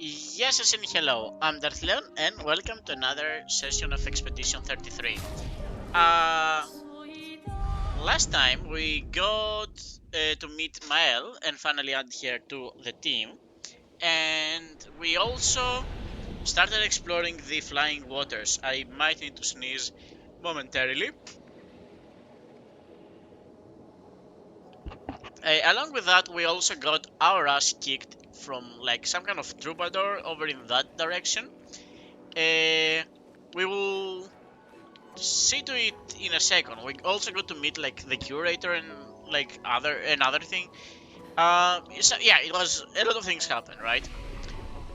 Yes, as in hello, I'm Darth Leon, and welcome to another session of Expedition 33. Last time we got to meet Mael and finally add her to the team, and we also started exploring the flying waters. I might need to sneeze momentarily. Along with that, we also got our ass kicked from like some kind of troubadour over in that direction. We will see to it in a second. We also got to meet like the curator and like another thing. So yeah, it was a lot of things happened, right?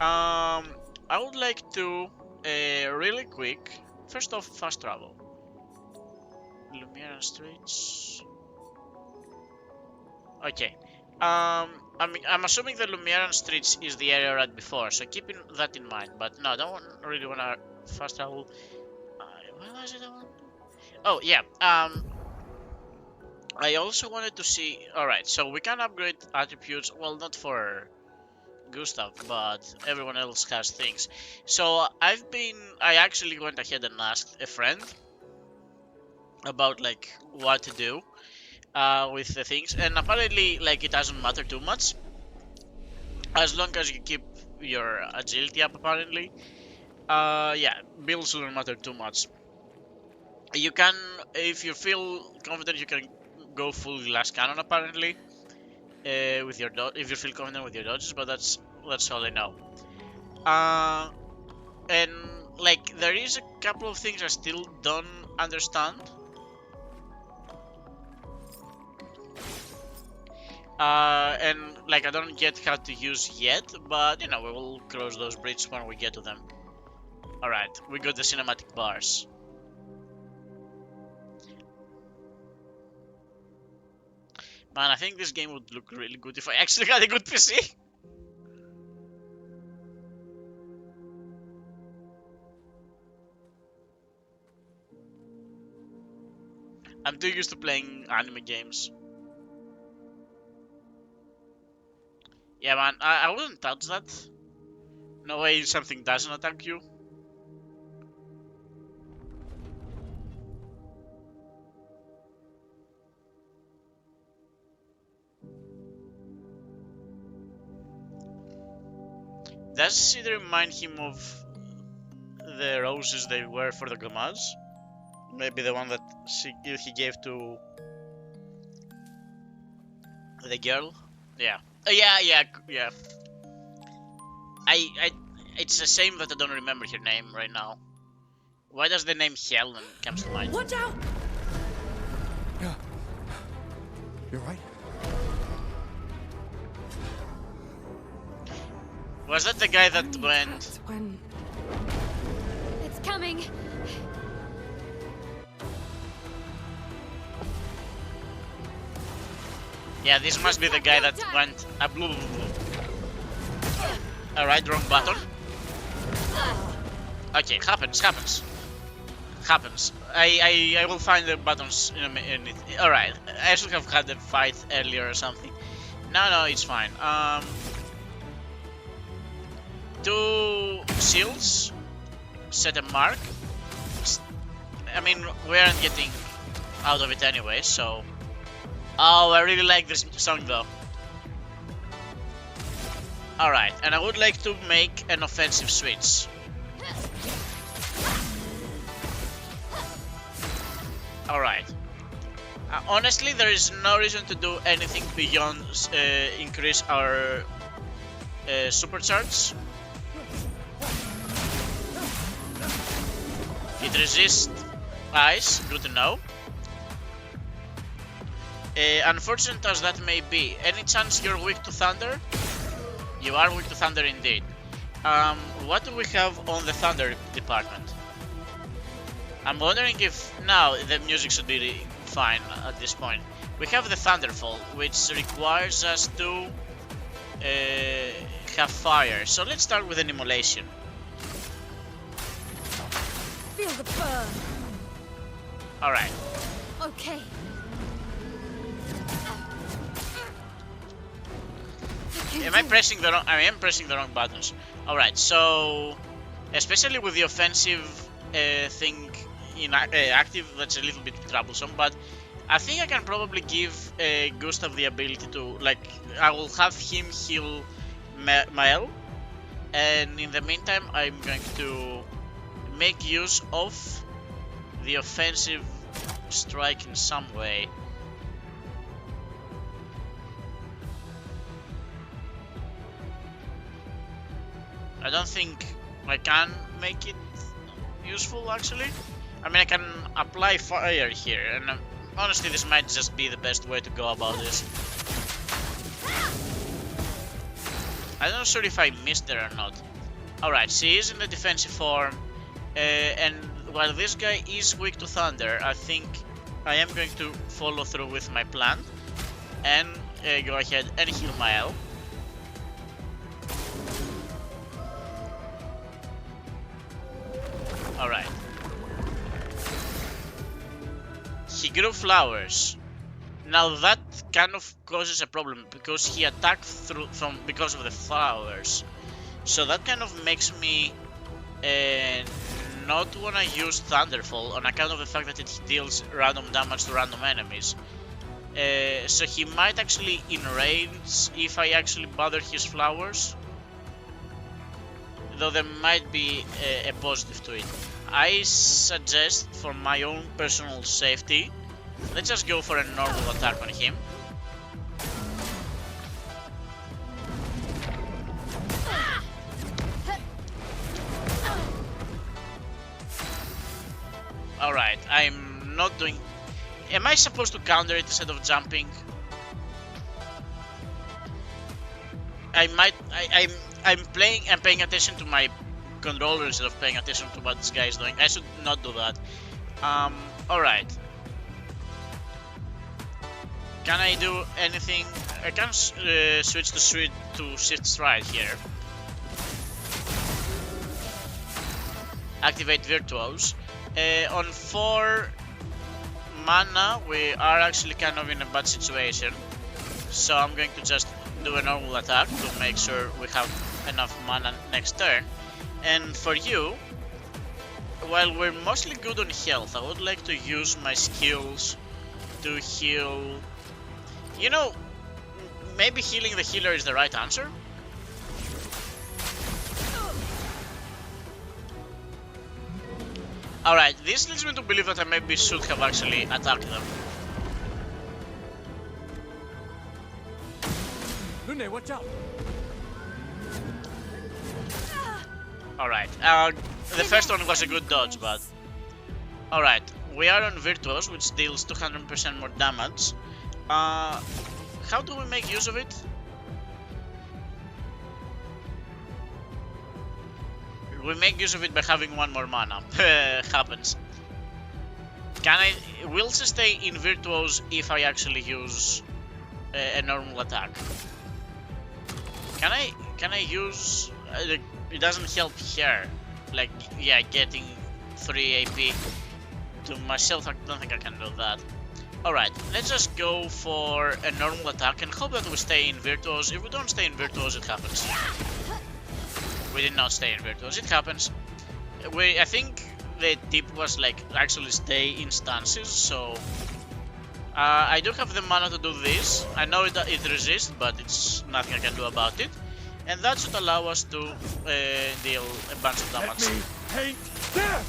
I would like to really quick. First off, fast travel. Lumiere Streets. Okay. I'm assuming the Lumiere Streets is the area right before, so keeping that in mind. But no, I don't really wanna fast travel. What was it I want? Oh yeah. I also wanted to see. Alright, so we can upgrade attributes. Well, not for Gustav, but everyone else has things. So I actually went ahead and asked a friend about like what to do with the things, and apparently like it doesn't matter too much as long as you keep your agility up. Apparently, yeah, builds don't matter too much. You can, if you feel confident, you can go full glass cannon apparently. With your if you feel confident with your dodges, but that's all I know. And like there is a couple of things I still don't understand. And like I don't get how to use yet, but you know we will cross those bridges when we get to them. All right, we got the cinematic bars. Man, I think this game would look really good if I actually had a good PC. I'm too used to playing anime games. Yeah, man, I wouldn't touch that. No way something doesn't attack you. Does it remind him of the roses they were for the Gamaz? Maybe the one that he gave to the girl? Yeah. Yeah. I, it's a shame that I don't remember her name right now. Why does the name Helen comes to mind? Watch out! Yeah. You're right. Was that the guy that went? When It's coming. Yeah, this must be the guy that went. Blue. Alright, wrong button. Okay, happens. I will find the buttons in a minute. Alright, I should have had the fight earlier or something. No, it's fine. 2 shields. Set a mark. I mean, we aren't getting out of it anyway, so. Oh, I really like this song though. Alright, and I would like to make an offensive switch. Alright. Honestly, there is no reason to do anything beyond increase our supercharge. It resists ice, good to know. Unfortunate as that may be, any chance you're weak to thunder? You are weak to thunder indeed. What do we have on the thunder department? I'm wondering if now the music should be fine at this point. We have the Thunderfall, which requires us to have fire. So let's start with an immolation. Feel the burn. Alright. Okay. Am I pressing the wrong? I am pressing the wrong buttons. All right, so especially with the offensive thing in active, that's a little bit troublesome. But I think I can probably give Gustav the ability to, like, I will have him heal Mael, and in the meantime, I'm going to make use of the offensive strike in some way. I don't think I can make it useful, actually. I mean, I can apply fire here, and honestly, this might just be the best way to go about this. I'm not sure if I missed there or not. Alright, she is in the defensive form, and while this guy is weak to thunder, I think I am going to follow through with my plan and go ahead and heal Mael. Alright. He grew flowers. Now that kind of causes a problem because he attacked because of the flowers. So that kind of makes me not wanna use Thunderfall on account of the fact that it deals random damage to random enemies. So he might actually enrage if I actually bother his flowers. Though there might be a positive to it. I suggest, for my own personal safety, let's just go for a normal attack on him. Alright, I'm not doing... Am I supposed to counter it instead of jumping? I'm paying attention to my controller instead of paying attention to what this guy is doing. I should not do that. Alright. Can I do anything? I can switch to shift stride here. Activate Virtuos. On 4 mana, we are actually kind of in a bad situation. So I'm going to just do a normal attack to make sure we have enough mana next turn. And for you, while we're mostly good on health, I would like to use my skills to heal. You know, maybe healing the healer is the right answer. Alright, this leads me to believe that I maybe should have actually attacked them. Lune, watch out! Alright, the first one was a good dodge, but... Alright, we are on Virtuos, which deals 200% more damage. How do we make use of it? We make use of it by having 1 more mana. Happens. Will she stay in Virtuos if I actually use a normal attack? Can I use... it doesn't help here. Like, yeah, getting 3 AP to myself, I don't think I can do that. Alright, let's just go for a normal attack and hope that we stay in Virtuos. If we don't stay in Virtuos, it happens. We did not stay in Virtuos, it happens. I think the tip was like actually stay in stances, so... I do have the mana to do this. I know it resists, but it's nothing I can do about it. And that should allow us to deal a bunch of damage. Let me paint there!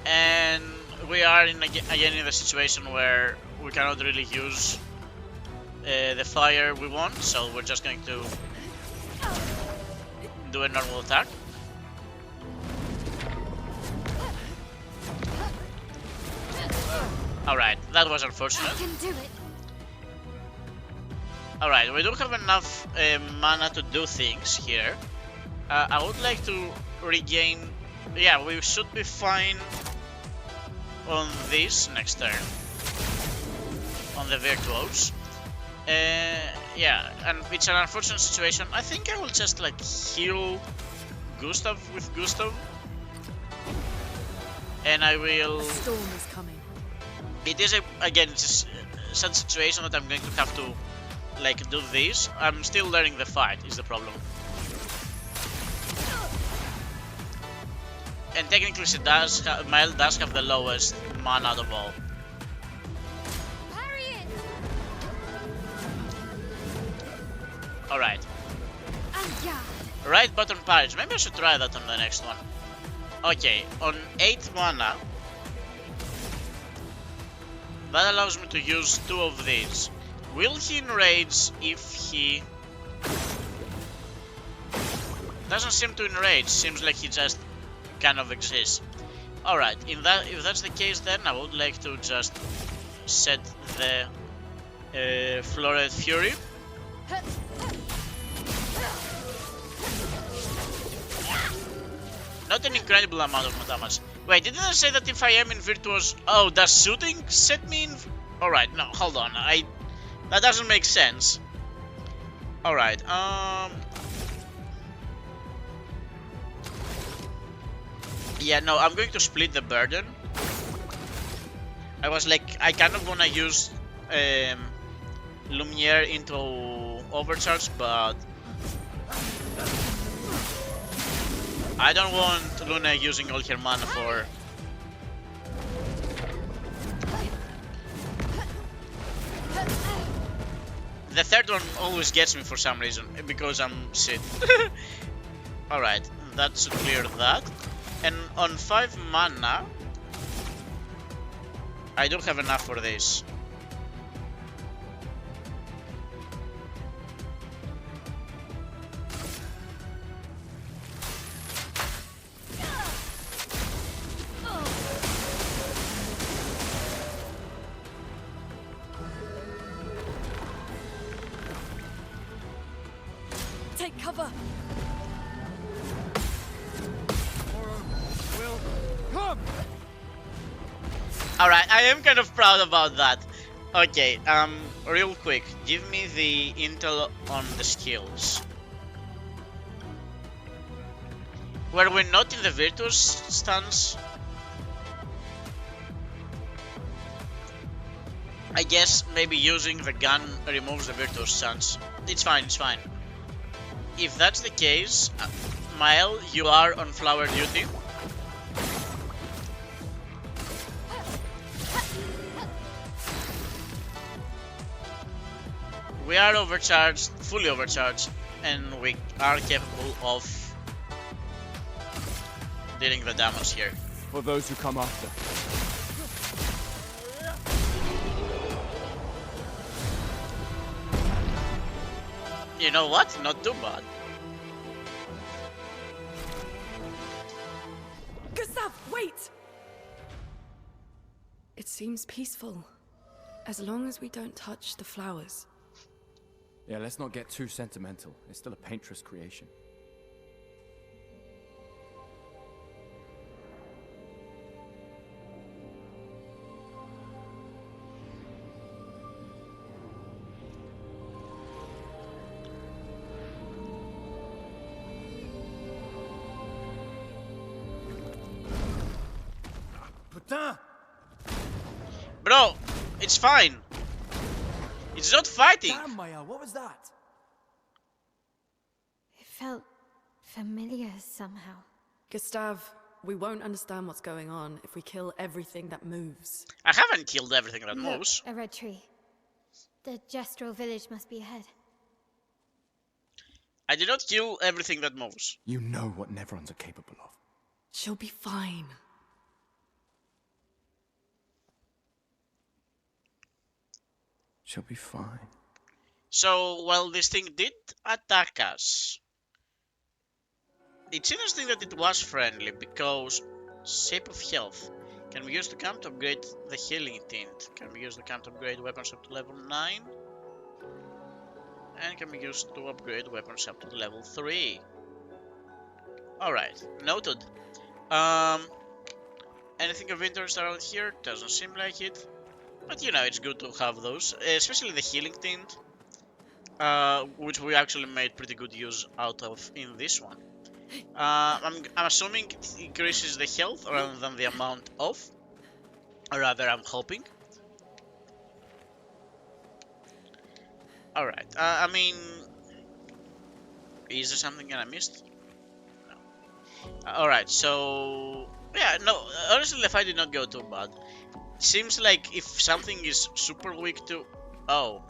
And we are again in the situation where we cannot really use the fire we want, so we're just going to do a normal attack. Alright, that was unfortunate. I can do it. Alright, we do have enough mana to do things here. I would like to regain... Yeah, we should be fine on this next turn. On the Virtuos. Yeah, and it's an unfortunate situation. I think I will just like heal Gustav with Gustav. And I will... A storm is coming. It is, again, it's a such situation that I'm going to have to like do this. I'm still learning the fight is the problem. And technically she does Mile does have the lowest mana out of all. Parry it! Alright. Yeah. Right button parries. Maybe I should try that on the next one. Okay, on 8 mana. That allows me to use 2 of these. Will he enrage if he... Doesn't seem to enrage, seems like he just kind of exists. Alright, if that's the case, then I would like to just set the Florid Fury. Not an incredible amount of damage. Wait, didn't I say that if I am in Virtuous... Oh, does shooting set me in... Alright, no, hold on. That doesn't make sense. Alright, yeah, no, I'm going to split the burden. I was like, I kind of wanna use Lumiere into overcharge, but I don't want Luna using all her mana for... The third one always gets me for some reason, because I'm shit. Alright, that should clear that. And on 5 mana, I don't have enough for this. Take cover. Will come. Alright, I am kind of proud about that. Okay, real quick, give me the intel on the skills. Were we not in the Virtus stance? I guess maybe using the gun removes the Virtus stance. It's fine, it's fine. If that's the case, Mile, you are on flower duty. We are overcharged, fully overcharged, and we are capable of dealing the damage here. For those who come after. You know what? Not too bad. Gustav, wait! It seems peaceful. As long as we don't touch the flowers. Yeah, let's not get too sentimental. It's still a painter's creation. Putain! Bro, it's fine. It's not fighting. Damn, Maya, what was that? It felt familiar somehow. Gustav, we won't understand what's going on if we kill everything that moves. I haven't killed everything that Look, moves. a red tree. The Gestural village must be ahead. I did not kill everything that moves. You know what Neverons are capable of. She'll be fine. She'll be fine. So, while this thing did attack us, it's interesting that it was friendly because Shape of Health can be used to come to upgrade the healing tint, can be used to come to upgrade weapons up to level 9, and can be used to upgrade weapons up to level 3. Alright, noted. Anything of interest around here? Doesn't seem like it. But you know, it's good to have those, especially the healing tint, which we actually made pretty good use out of in this one. I'm assuming it increases the health rather than the amount of, or rather I'm hoping. Alright, I mean, is there something that I missed? No. Alright, so... Yeah, no, honestly, the fight did not go too bad. Seems like if something is super weak to... Oh.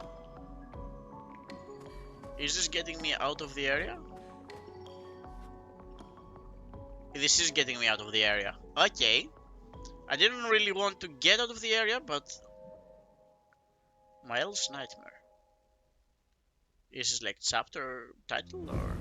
Is this getting me out of the area? This is getting me out of the area. Okay. I didn't really want to get out of the area, but... My elf's nightmare. Is this like chapter title or...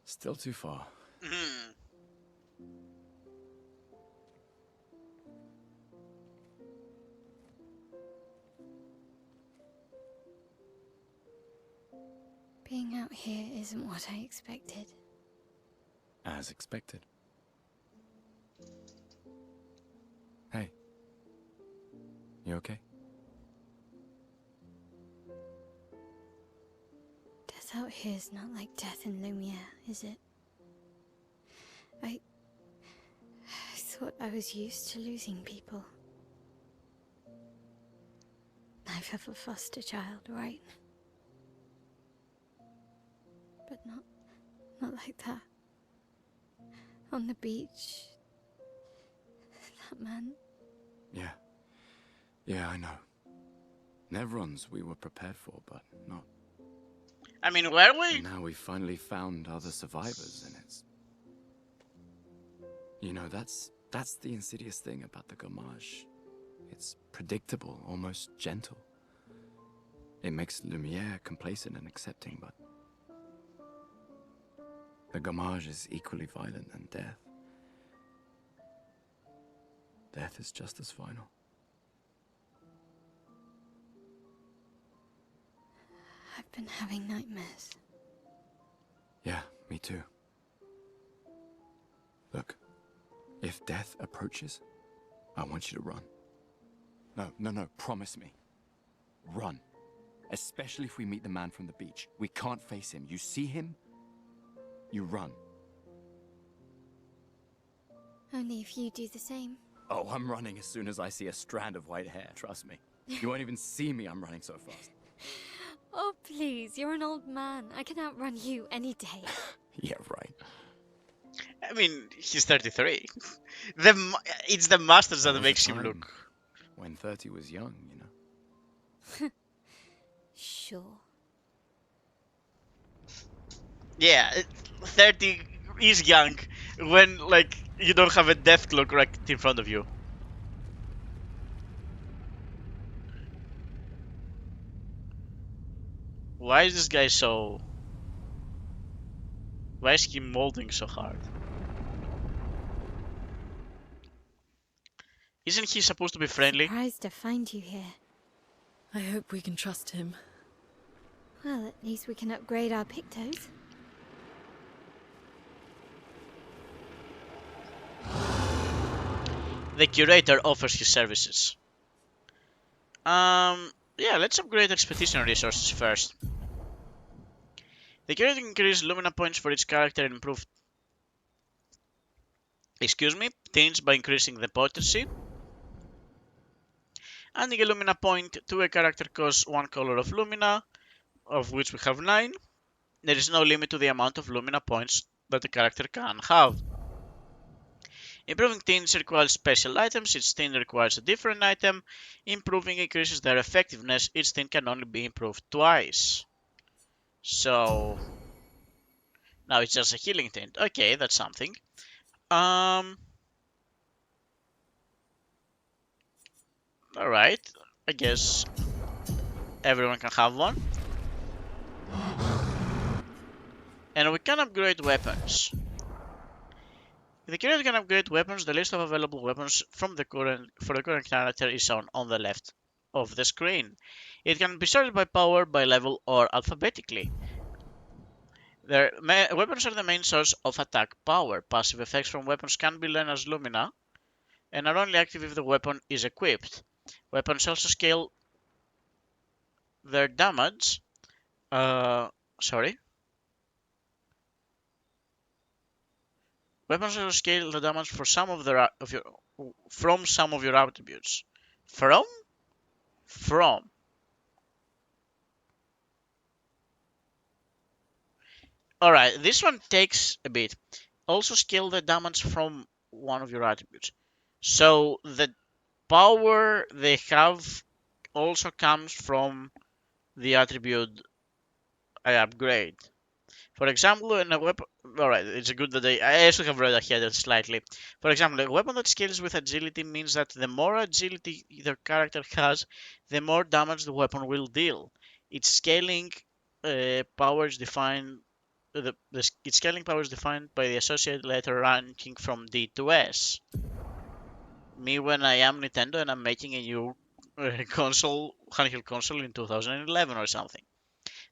Still too far. Hmm. Being out here isn't what I expected. As expected. Hey. You okay? Death out here's not like death in Lumiere, is it? I thought I was used to losing people. I've have a foster child, right? But not like that. On the beach. That man. Yeah. Yeah, I know. Nevrons we were prepared for, but not. I mean, were we? And now we finally found other survivors, and it's... You know, that's the insidious thing about the Gommage. It's predictable, almost gentle. It makes Lumiere complacent and accepting, but... The Gommage is equally violent than death. Death is just as final. I've been having nightmares. Yeah, me too. Look, if death approaches, I want you to run. No, promise me. Run. Especially if we meet the man from the beach. We can't face him. You see him, you run. Only if you do the same. Oh, I'm running as soon as I see a strand of white hair, trust me. You won't even see me, I'm running so fast. Oh, please, you're an old man. I can outrun you any day. Yeah, right. I mean, he's 33. It's the masters There that was a makes him time look... when 30 was young, you know. Sure. Yeah, 30 is young when, like, you don't have a death clock right in front of you. Why is this guy so... Why is he molding so hard? Isn't he supposed to be friendly? Surprised to find you here. I hope we can trust him. Well, at least we can upgrade our Pictos. The curator offers his services. Yeah, let's upgrade expedition resources first. The curator increases Lumina points for each character and improve... Things by increasing the potency. Adding a Lumina point to a character costs 1 color of Lumina, of which we have 9. There is no limit to the amount of Lumina points that a character can have. Improving teams requires special items, each team requires a different item. Improving increases their effectiveness, each team can only be improved twice. So... Now it's just a healing tint. Okay, that's something. Alright, I guess everyone can have one. And we can upgrade weapons. If the curator can upgrade weapons, the list of available weapons for the current character is shown on the left of the screen. It can be sorted by power, by level, or alphabetically. Weapons are the main source of attack power. Passive effects from weapons can be learned as Lumina, and are only active if the weapon is equipped. Weapons also scale their damage. Sorry. Weapons also scale the damage for some of from some of your attributes. From? From. Alright, this one takes a bit. Also scale the damage from one of your attributes. So the power they have also comes from the attribute I upgrade. For example, in a weapon. Alright, it's good that I also have read ahead slightly. For example, a weapon that scales with agility means that the more agility the character has, the more damage the weapon will deal. Its scaling power is defined. Its scaling power is defined by the associated letter ranking from D to S. Me, when I am Nintendo and I'm making a new handheld console in 2011 or something.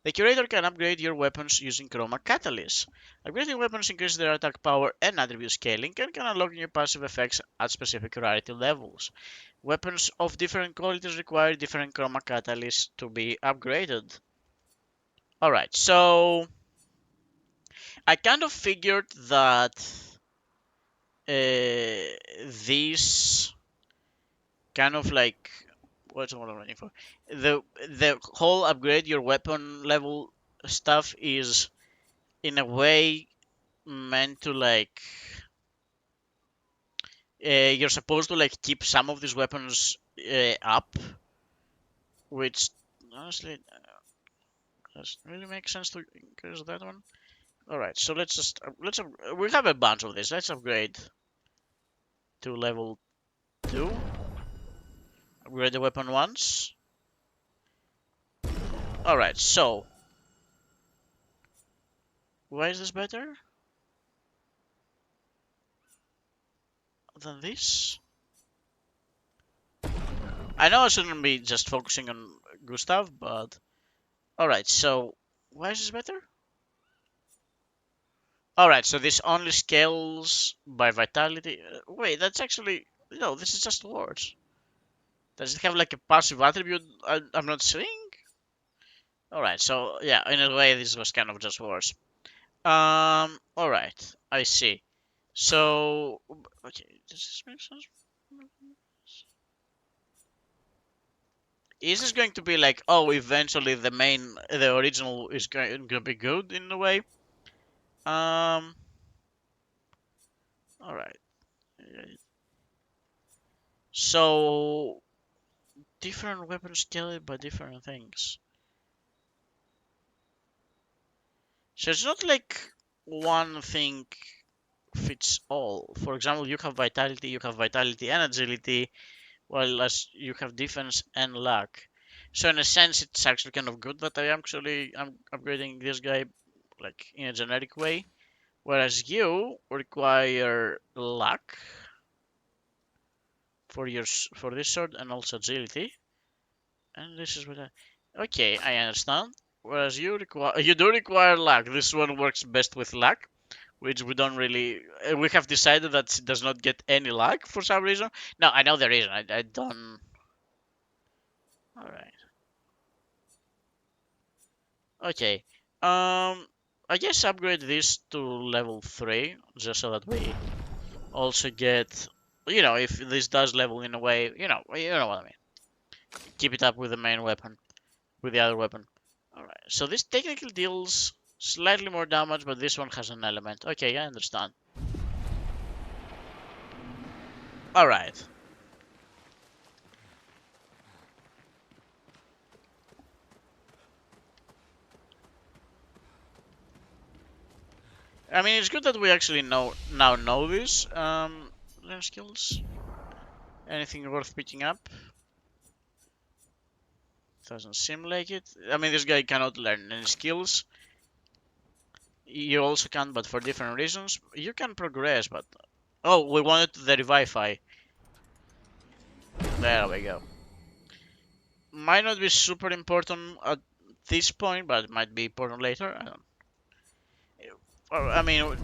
The curator can upgrade your weapons using chroma catalysts. Upgrading weapons increases their attack power and attribute scaling and can unlock new passive effects at specific rarity levels. Weapons of different qualities require different chroma catalysts to be upgraded. Alright, so I kind of figured that this kind of like what's what I'm looking for. The whole upgrade your weapon level stuff is in a way meant to like you're supposed to like keep some of these weapons up, which honestly doesn't really make sense to increase that one. All right, so we have a bunch of this. Let's upgrade to level 2. Upgrade the weapon once. All right, so why is this better than this? I know I shouldn't be just focusing on Gustav, but alright, so why is this better? Alright, so this only scales by vitality. Wait, that's actually no, this is just words. Does it have like a passive attribute I'm not seeing? Alright, so yeah, in a way this was kind of just words. Alright, I see. So okay, does this make sense? Is this going to be like, oh, eventually the original is going to be good in a way? All right. So different weapons scaled by different things. So it's not like one thing fits all. For example, you have vitality and agility, while as you have defense and luck. So in a sense, it's actually kind of good that I'm upgrading this guy like in a generic way, whereas you require luck for this sword and also agility, and this is what okay, I understand. Whereas you do require luck. This one works best with luck, which we don't really. We have decided that it does not get any luck for some reason. No, I know the reason. I don't. All right. Okay. I guess upgrade this to level 3 just so that we also get. If this does level in a way, you know what I mean. Keep it up with the main weapon, with the other weapon. Alright, so this technically deals slightly more damage, but this one has an element. Okay, I understand. Alright. I mean, it's good that we actually now know this. Learn skills. Anything worth picking up? Doesn't seem like it. I mean, this guy cannot learn any skills. You also can, but for different reasons. You can progress, but... Oh, we wanted the Revivify. There we go. Might not be super important at this point, but it might be important later. I don't. I mean,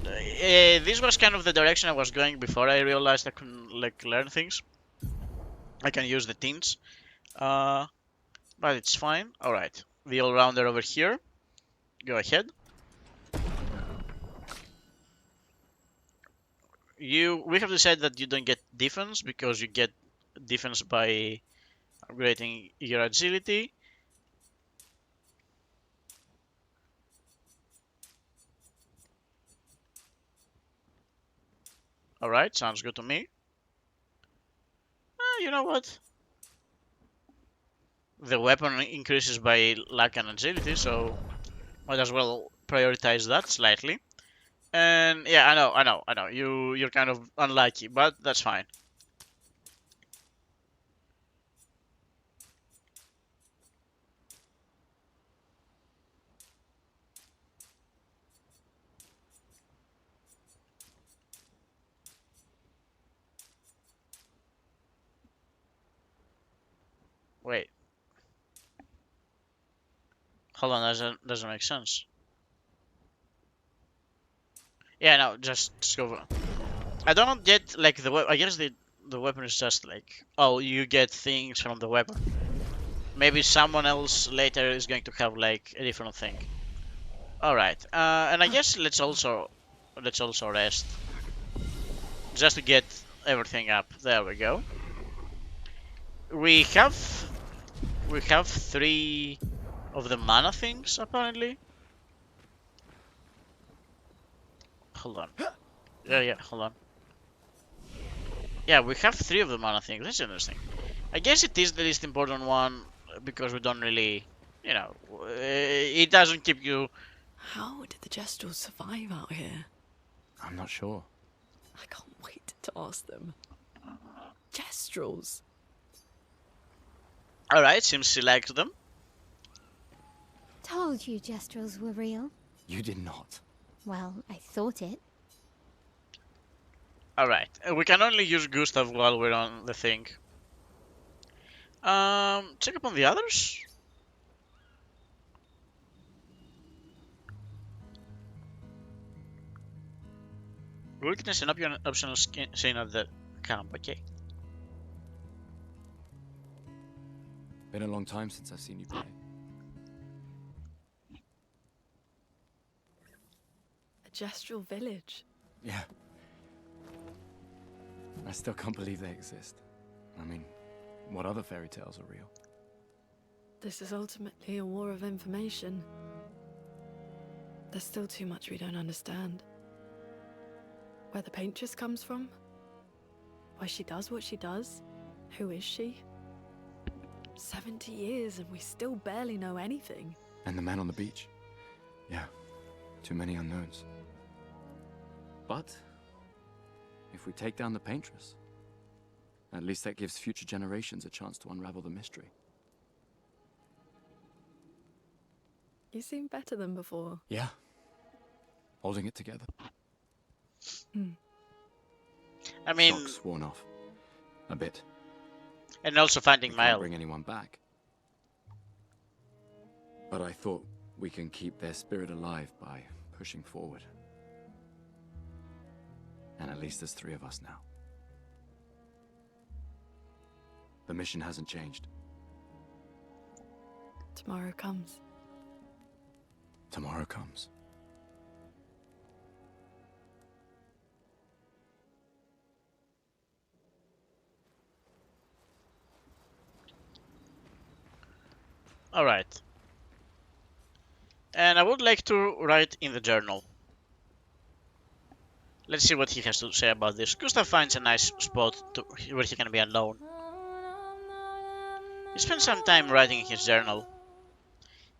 this was kind of the direction I was going before I realized I couldn't like learn things. I can use the tints, but it's fine. All right, the all-rounder over here. Go ahead. We have decided that you don't get defense because you get defense by upgrading your agility. Alright, sounds good to me. You know what? The weapon increases by luck and agility, so might as well prioritize that slightly. And yeah, I know. You're kind of unlucky, but that's fine. Wait. Hold on, doesn't make sense. Yeah, no, just go. I don't get like the I guess the weapon is just like, oh, you get things from the weapon. Maybe someone else later is going to have like a different thing. All right, and I guess let's also rest just to get everything up. There we go. We have three of the mana things apparently. Hold on. Yeah, hold on. Yeah, we have three of the mana things. That's interesting. I guess it is the least important one because we don't really, you know, it doesn't keep you. How did the Gestrels survive out here? I'm not sure. I can't wait to ask them. Gestrels? Alright, seems she likes them. Told you Gestrels were real. You did not. Well, I thought it. Alright, we can only use Gustav while we're on the thing. Check up on the others. Witness an optional scene at the camp, okay. Been a long time since I've seen you play. A Gestral village. Yeah. I still can't believe they exist. I mean, what other fairy tales are real? This is ultimately a war of information. There's still too much we don't understand. Where the paintress comes from? Why she does what she does? Who is she? 70 years and we still barely know anything. And the man on the beach? Yeah, too many unknowns. But if we take down the paintress, at least that gives future generations a chance to unravel the mystery. You seem better than before. Yeah. Holding it together. I mean, Shock's worn off. A bit. and also finding We can't Mile. bring anyone back. But I thought we can keep their spirit alive by pushing forward. And at least there's 3 of us now. The mission hasn't changed. Tomorrow comes. Tomorrow comes. Alright. And I would like to write in the journal. Let's see what he has to say about this. Gustav finds a nice spot where he can be alone. He spends some time writing in his journal.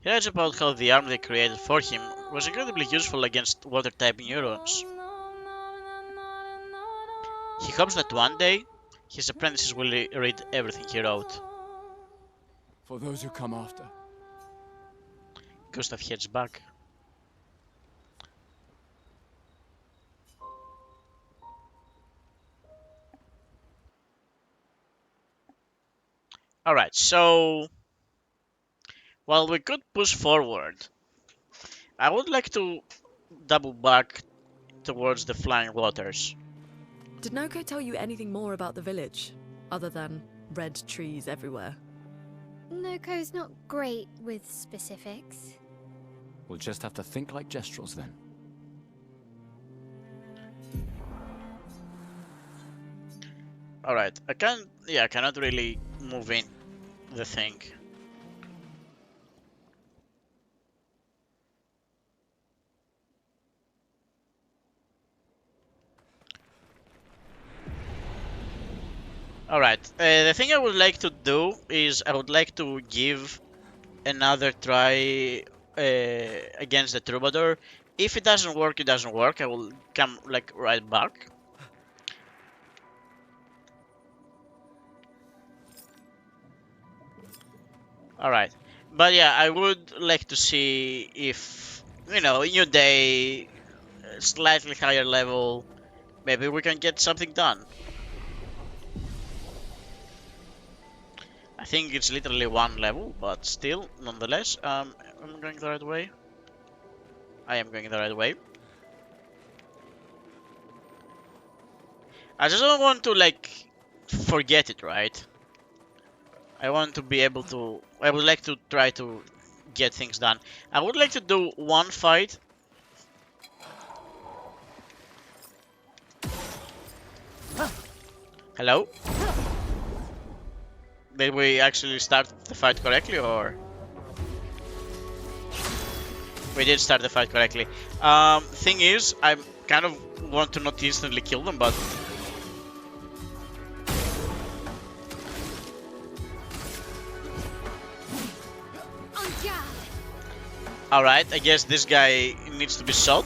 He writes about how the arm they created for him was incredibly useful against water-type neurons. He hopes that one day, his apprentices will read everything he wrote. For those who come after. Gustav heads back. Alright, so while we could push forward, I would like to double back towards the flying waters. Did Noko tell you anything more about the village, other than red trees everywhere? Noko's not great with specifics. We'll just have to think like Gestrels then. Alright, I cannot really move in the thing. Alright, the thing I would like to do is I would like to give another try against the Troubadour. If it doesn't work, it doesn't work. I will come like right back. Alright, but yeah, I would like to see if, you know, new day, slightly higher level, maybe we can get something done. I think it's literally one level, but still, nonetheless, I'm going the right way. I am going the right way. I just don't want to, like, forget it, right? I want to be able to... I would like to try to get things done. I would like to do one fight. Hello? Did we actually start the fight correctly, or...? We did start the fight correctly. Thing is, I kind of want to not instantly kill them, but... Alright, I guess this guy needs to be shot.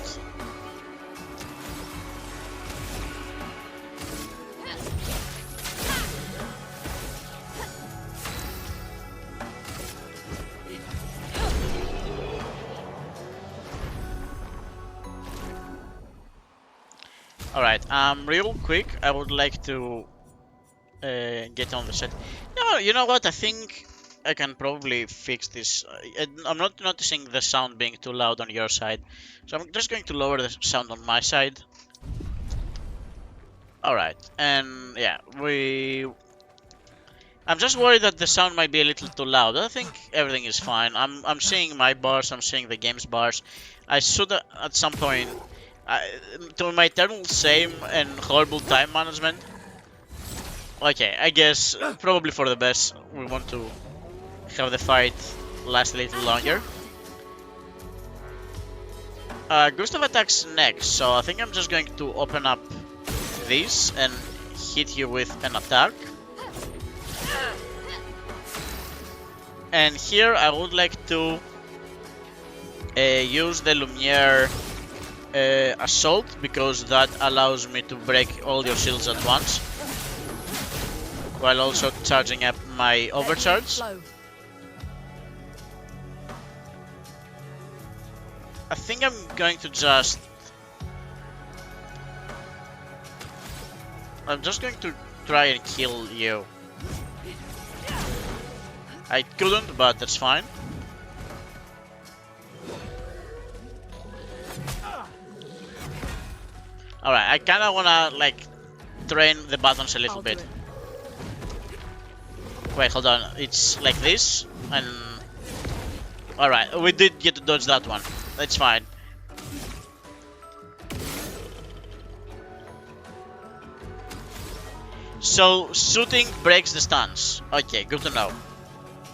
Alright, real quick, I would like to get on the set. No, you know what, I think I can probably fix this. I'm not noticing the sound being too loud on your side, so I'm just going to lower the sound on my side. Alright, and yeah, I'm just worried that the sound might be a little too loud. I think everything is fine. I'm seeing my bars, I'm seeing the game's bars. I should at some point... to my eternal shame and horrible time management. Okay, I guess probably for the best. We want to have the fight last a little longer. Gustav attacks next, so I think I'm just going to open up this and hit you with an attack. And here I would like to use the Lumiere assault, because that allows me to break all your shields at once, while also charging up my overcharge. I think I'm going to just... I'm just going to try and kill you. I couldn't, but that's fine. Alright, I kinda wanna, like, train the buttons a little bit. Wait, hold on. It's like this, and... Alright, we did get to dodge that one. That's fine. So, shooting breaks the stance. Okay, good to know.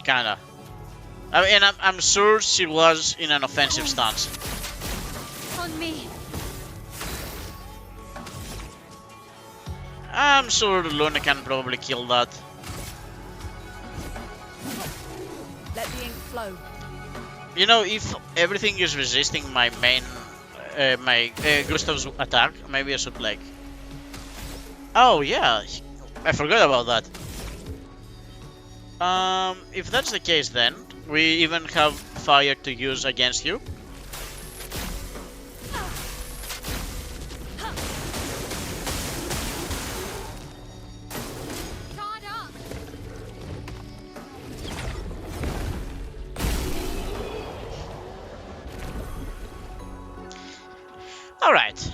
Kinda. And I'm sure she was in an offensive stance. On me. I'm sure Luna can probably kill that. Let the ink flow. You know, if everything is resisting my main, Gustav's attack, maybe I should, like... Oh yeah, I forgot about that. If that's the case, then we even have fire to use against you. Alright.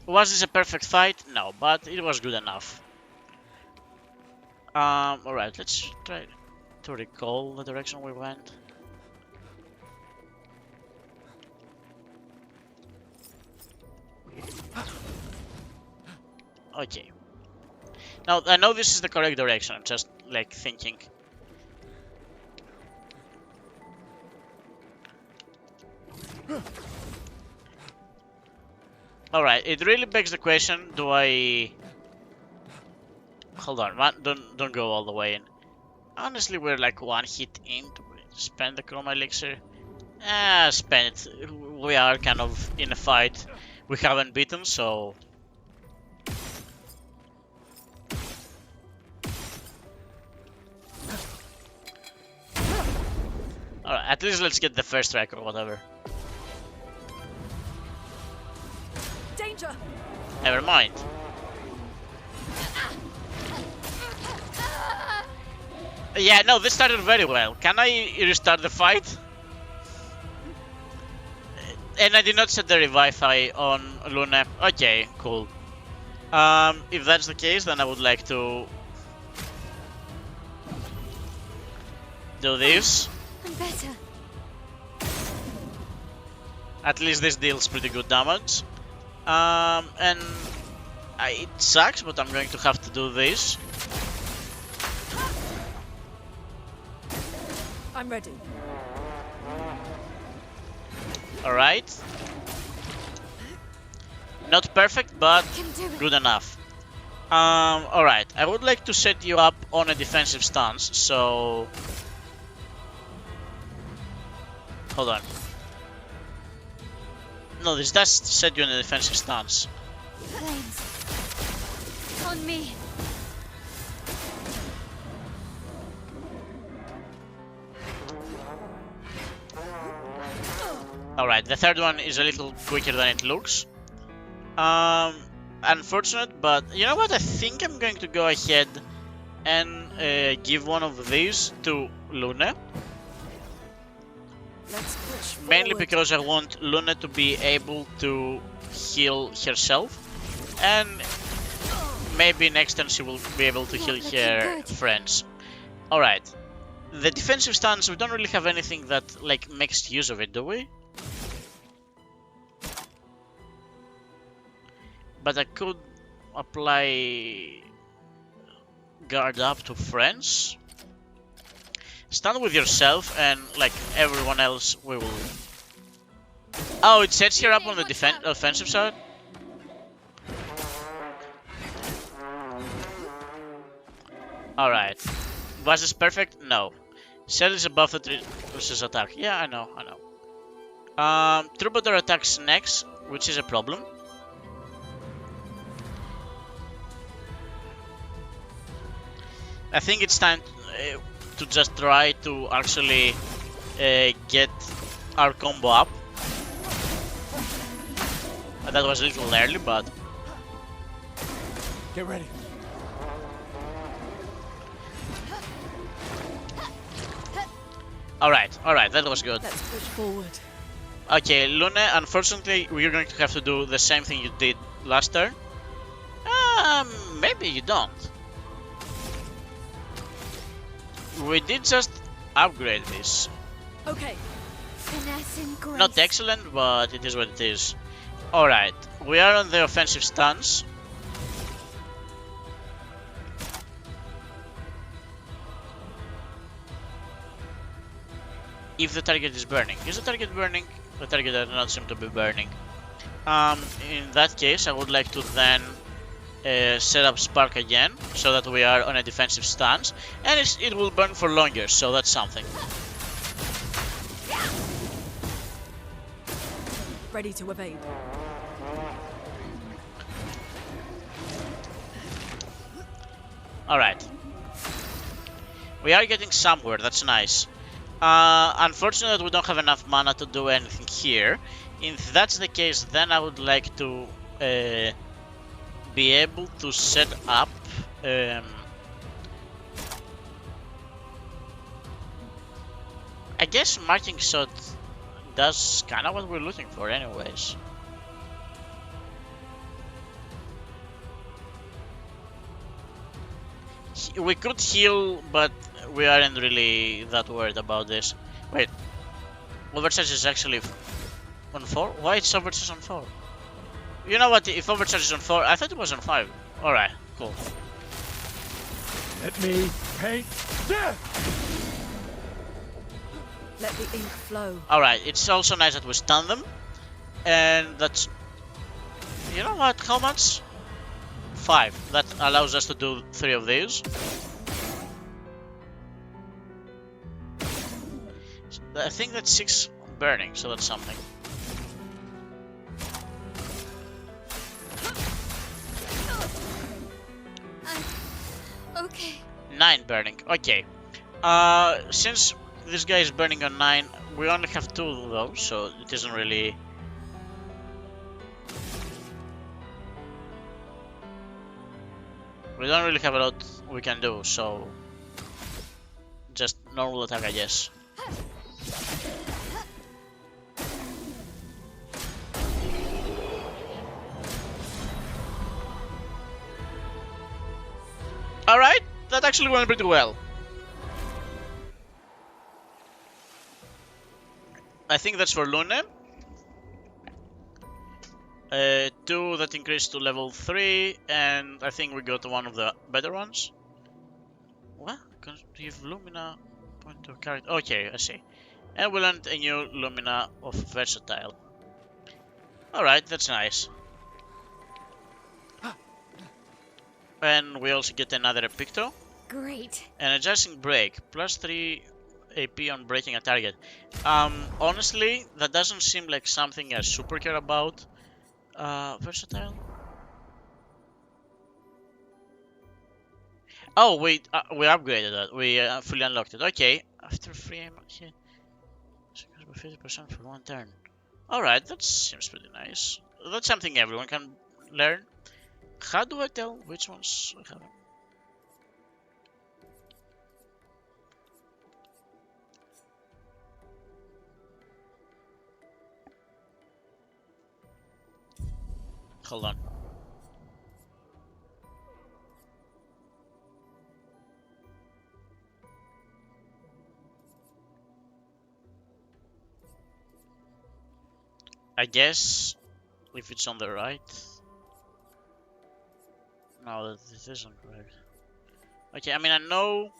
Was this a perfect fight? No, but it was good enough. Alright, let's try to recall the direction we went. Okay. Now, I know this is the correct direction, I'm just, like, thinking. Alright, it really begs the question, do I... Hold on, don't go all the way in. Honestly, we're like one hit in to spend the chroma elixir. Spend it. We are kind of in a fight we haven't beaten, so... Alright, at least let's get the first strike or whatever. Danger! Never mind. Yeah, no, this started very well. Can I restart the fight? And I did not set the revive eye on Luna. Okay, cool. If that's the case, then I would like to do this. I'm better. At least this deals pretty good damage. And it sucks, but I'm going to have to do this. I'm ready. Alright. Not perfect, but Can do it. good enough. Alright, I would like to set you up on a defensive stance, so... Hold on. No, this does set you in a defensive stance. Flames. On me. Alright, the third one is a little quicker than it looks. Unfortunate, but you know what? I think I'm going to go ahead and give one of these to Luna. Let's push Mainly forward. because I want Luna to be able to heal herself. And maybe next time she will be able to heal her friends. Alright. The defensive stance, we don't really have anything that like makes use of it, do we? But I could apply guard up to friends. Stand with yourself and like everyone else we will... Oh, it sets her up on the offensive side? Alright. Was this perfect? No. Cell is above the tree versus attack. Yeah, I know. Troubadour attacks next, which is a problem. I think it's time to just try to actually get our combo up. That was a little early, but... Get ready. Alright, that was good. Let's push forward. Okay, Luna, unfortunately, we're going to have to do the same thing you did last turn. Maybe you don't. We did just upgrade this. Okay. Finesse and grace. Not excellent, but it is what it is. Alright, we are on the offensive stance. If the target is burning. Is the target burning? The target does not seem to be burning. In that case, I would like to then set up Spark again, so that we are on a defensive stance, and it will burn for longer, so that's something. Ready to evade. Alright. We are getting somewhere, that's nice. Unfortunately, we don't have enough mana to do anything here. If that's the case, then I would like to be able to set up I guess marking shot does kind of what we're looking for anyways. We could heal, but we aren't really that worried about this. Wait, overcharge is actually on 4? Why is overcharge on 4? You know what, if overcharge is on 4, I thought it was on 5. Alright, cool. Let me paint death! Let the ink flow. Alright, it's also nice that we stun them. And that's... You know what, how much? 5. That allows us to do 3 of these. I think that's 6 burning, so that's something. Okay. 9 burning, okay. Since this guy is burning on 9, we only have 2 though, so it isn't really... We don't really have a lot we can do, so... Just normal attack, I guess. Alright, that actually went pretty well. I think that's for Lune. 2 that increased to level 3, and I think we got one of the better ones. What? Give Lumina point of character. Okay, I see. And we learned a new Lumina of Versatile. Alright, that's nice. And we also get another Epicto. Great. An adjusting break, plus 3 AP on breaking a target. Honestly, that doesn't seem like something I super care about. Versatile? Oh, wait, we upgraded that. We fully unlocked it. Okay, after free aim hit, by 50% for 1 turn. Alright, that seems pretty nice. That's something everyone can learn. How do I tell which ones I have? Hold on. I guess if it's on the right. No, this isn't correct. Okay, I mean, I know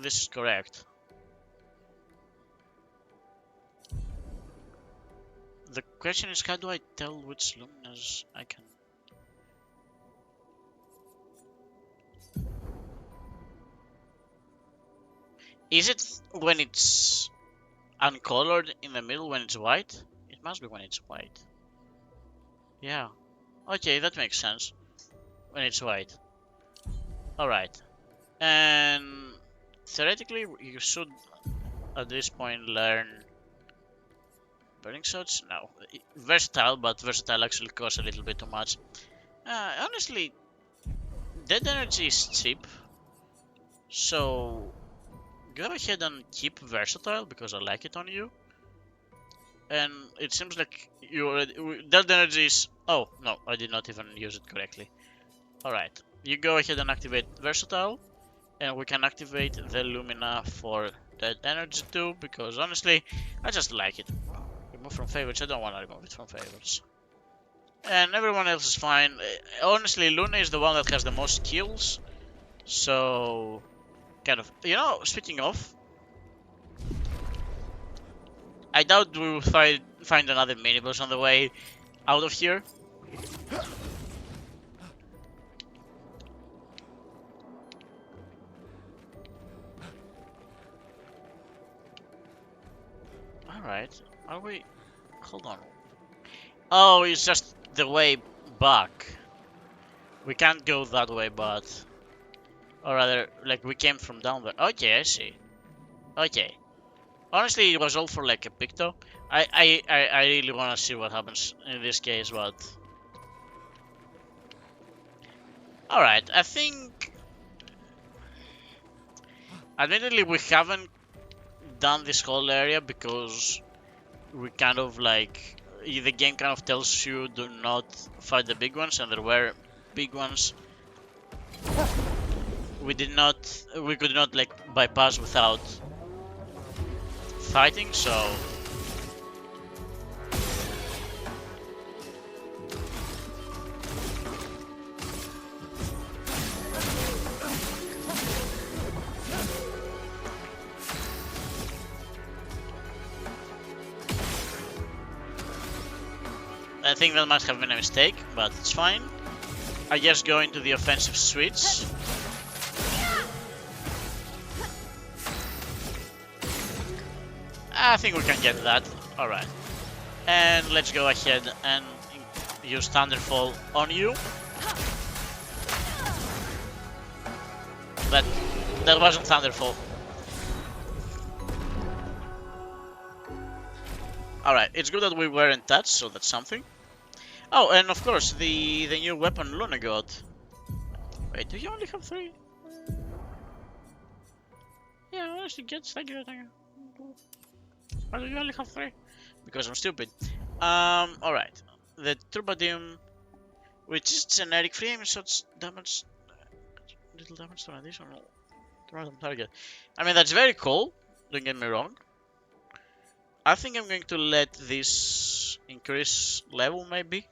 this is correct. The question is, how do I tell which luminas I can... Is it when it's uncolored in the middle when it's white? It must be when it's white. Yeah. Okay, that makes sense. When it's white. Alright. And theoretically, you should at this point learn burning shots? No. Versatile, but versatile actually costs a little bit too much. Honestly, dead energy is cheap. So go ahead and keep versatile because I like it on you. And it seems like you already... Dead energy is... Oh, no, I did not even use it correctly. Alright, you go ahead and activate versatile. And we can activate the Lumina for dead energy too, because honestly, I just like it. Remove from favorites, I don't want to remove it from favorites. And everyone else is fine. Honestly, Luna is the one that has the most kills. So, kind of, you know, speaking of, I doubt we will find another mini-boss on the way out of here. Alright, are we... Hold on. Oh, it's just the way back. We can't go that way, but... Or rather, like, we came from down there. Okay, I see. Okay. Honestly, it was all for, like, a picto. I really want to see what happens in this case, but... Alright, I think... Admittedly, we haven't done this whole area because we kind of, like... The game kind of tells you do not fight the big ones, and there were big ones. We could not, like, bypass without fighting, so... I think that must have been a mistake, but it's fine. I just go into the offensive switch. I think we can get that. Alright. And let's go ahead and use Thunderfall on you. That wasn't Thunderfall. Alright, it's good that we were in touch, so that's something. Oh, and of course, the new weapon Luna got. Wait, do you only have 3? Yeah, honestly, thank you. Why do you only have 3? Because I'm stupid. Alright. The Turbadium, which is generic free aim shots damage, little damage to an additional random target. I mean, that's very cool, don't get me wrong. I think I'm going to let this increase level, maybe.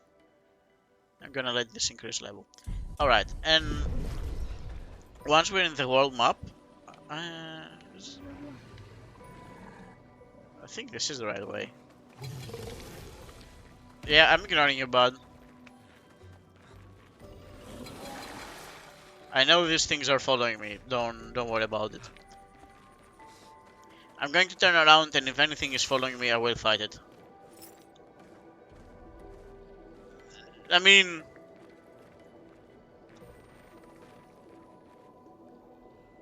I'm gonna let this increase level. Alright, and once we're in the world map, I think this is the right way. Yeah, I'm ignoring you, bud. I know these things are following me. Don't worry about it. I'm going to turn around, and if anything is following me, I will fight it. I mean...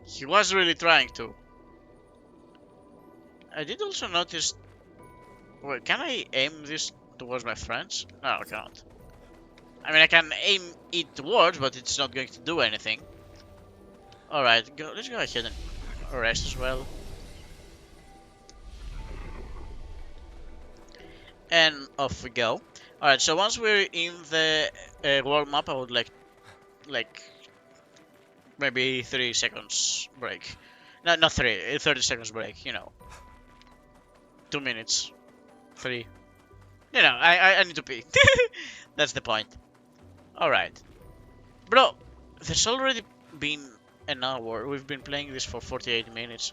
He was really trying to. I did also notice... Wait, can I aim this towards my friends? No, I can't. I mean, I can aim it towards, but it's not going to do anything. Alright, let's go ahead and rest as well. And off we go. Alright, so once we're in the world map, I would like maybe 3 seconds break. No, not 3, 30 seconds break, you know. 2 minutes. 3. You know, I need to pee. That's the point. Alright. Bro, there's already been an hour. We've been playing this for 48 minutes.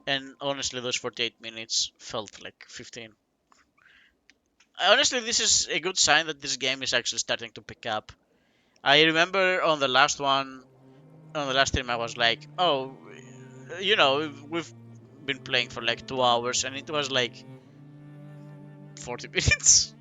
And honestly, those 48 minutes felt like 15. Honestly, this is a good sign that this game is actually starting to pick up. I remember on the last stream, I was like, oh, you know, we've been playing for like 2 hours, and it was like 40 minutes.